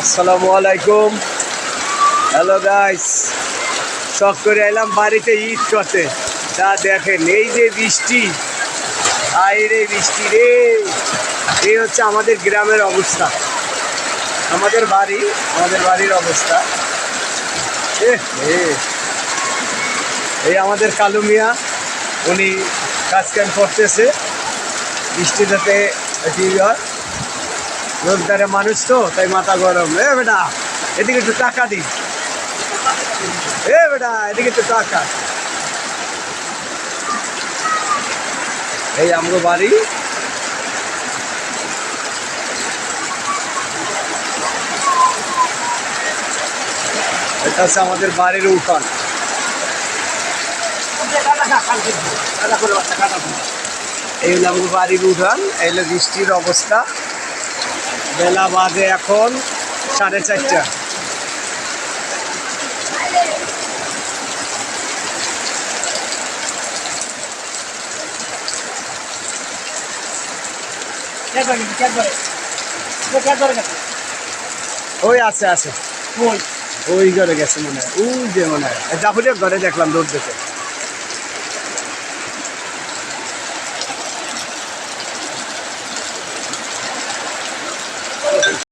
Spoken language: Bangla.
আসসালামু আলাইকুম। হ্যালো গাইস, শখ করে এলাম বাড়িতে ঈদ করতে। তা দেখেন এই যে বৃষ্টি, আইরে বৃষ্টি রে। এই হচ্ছে আমাদের গ্রামের অবস্থা, আমাদের বাড়ির অবস্থা। এই আমাদের কালু মিয়া, উনি কাজ কাম করতেছে বৃষ্টিতে। কি হয়, রোজগারের মানুষ তো, তাই মাথা গরম। বেটা এদিকে একটু টাকা দিন, বেটা এদিকে একটু টাকা। এই আমগো বাড়ি, এটা হচ্ছে আমাদের বাড়ির উঠান। এই হলো আমাদের বাড়ির উঠান। এই হলো বৃষ্টির অবস্থা। বেলা বাজে এখন 4:30। ওই আছে ওই ঘরে গেছে মনে হয়, ওই যে মনে হয় জাফরের ঘরে দেখলাম দৌড় দিতে।